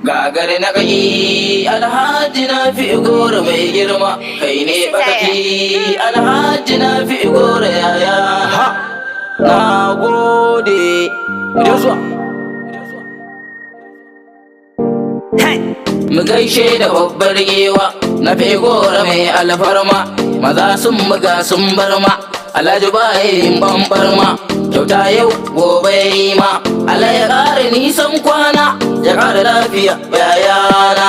gagare na kai alhaji na fi gora mai girma kai ne bakaki alhaji na fi gora yaya na gode mu gaishe da babbar gewa na fi gora mai alfarma maza sun buga sun barma alhaji bayin bambarma kyauta yau gobe ma Allah ya ƙara nisan kwana ya ƙara lafiya yayana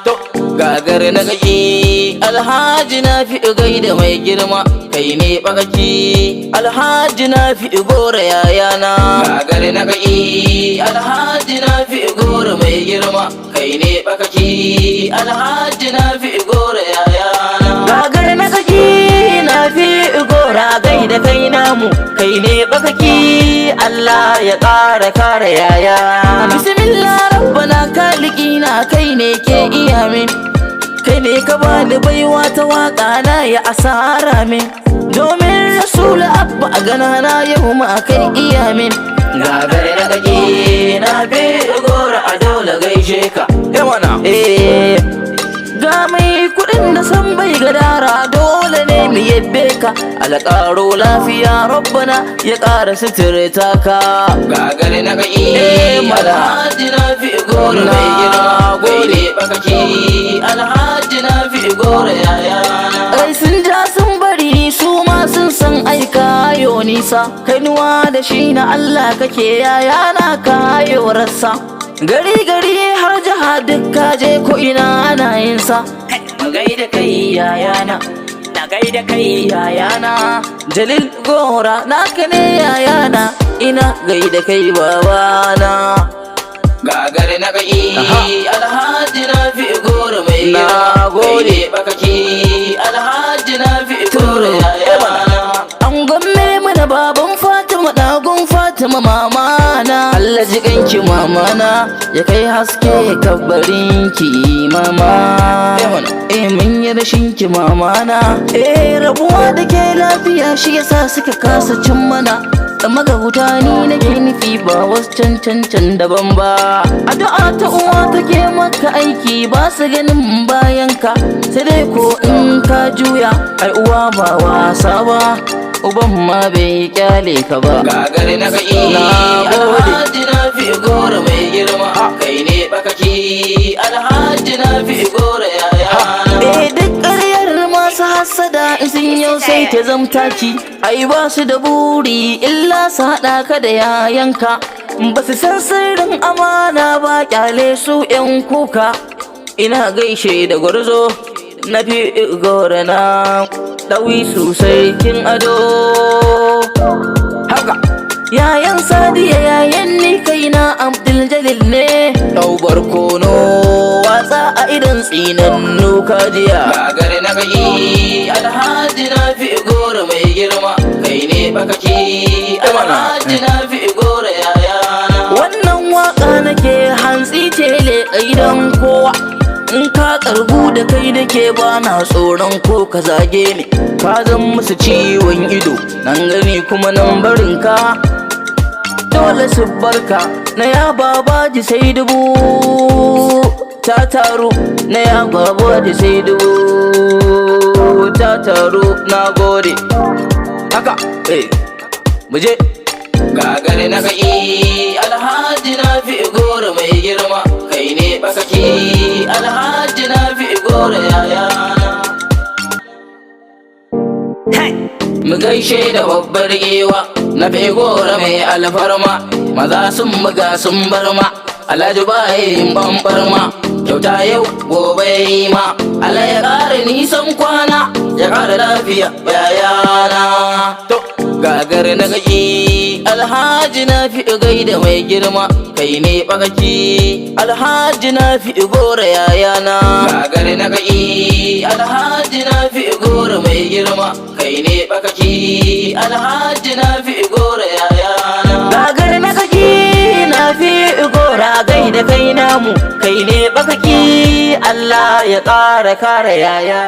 to gagar na gaji alhaji na fi gaida mai girma kai ne bakaki alhaji na fi gora yayana gagar na gaji alhaji na fi gora mai girma kai ne bakaki alhaji na fi gora yayana gagar na gaji na fi gora gaida kai namu kai ne bakaki Allah ya ƙara kare yaya bismillah rabbana kalikina kai ne ke iya min kai ne ka bani baiwa ta waka na ya asara min domin rasul abba a gana na yau ma kai iya min gagare na gaji na bi gora a dole gaishe ka yawana ga mai kudin da san bai gadara dole ne mu yabbe ka alƙaro lafiya rabbana ya ƙara suturta ka gagare na kai alhaji na fi gora mai girma gode bakaki alhaji na fi gora yaya ai sun ja sun bari su ma sun san aika yo nisa kainuwa da shi na Allah kake yaya na kayo rassa gari gari har jiha duk kaje ko ina ana yin sa gaida kai yayana na gaida kai yayana jalil gora naka ne yayana ina gaida kai babana gagare na kai alhaji na fi gora mai girma gode bakaki alhaji na fi gora yayana an gwamme mana baban Fatima dagon Fatima mamana Allah ji ganki mamana ya kai haske kabarinki mama mun yi rashin ki mamana rabuwa da ke lafiya shi yasa suka kasa cin mana da magauta ni nake nufi ba wasu cancancan daban ba addu'a ta uwa take maka aiki ba su ganin bayanka sai dai ko in ka juya ai uwa ba wasa ba uban ma bai kyale ka ba gagare na kai alhaji na fi gora mai girma kai ne bakaki alhaji na fi gora yaya duk ƙaryar masu hassada in sun yau sai ta zamtaki ai ba su da buri illa su haɗa ka da yayanka ba su san sirrin amana ba kyale su yan kuka ina gaishe da gwarzo na fi gora na ɗawi sosai kin ado haka yayan sadiya yayan ni kaina abdul jalil ne ɗau barkono watsa a idan tsinannu kajiya gagare na kai alhaji na fi gora mai girma kai ne bakaki alhaji na fi gora yayana wannan waka nake hantsi tele idan kowa in ka karbu da kai nake ba na tsoron ko ka zage ni ka zan musu ciwon ido nan gani kuma nan barin ka dole su barka na ya babaji sai dubu ta taru na ya babaji sai dubu ta taru na gode haka muje gagare na kai alhaji na fi gora mai girma kai ne bakaki alhaji na fi gora yayana mu gaishe da babbar gewa na fi gora mai alfarma maza sun buga sun barma alhaji bayin bambarma kyauta yau gobe ma Allah ya ƙara nisan kwana ya ƙara lafiya yayana to gagar na gaji alhaji na fi gaida mai girma kai ne bakaki alhaji na fi gora yayana gagar na gaji alhaji na fi gora mai girma kai ne bakaki alhaji na fi gora yayana gagar na gaji na fi gora gaida kai namu kai ne bakaki Allah ya ƙara kare yaya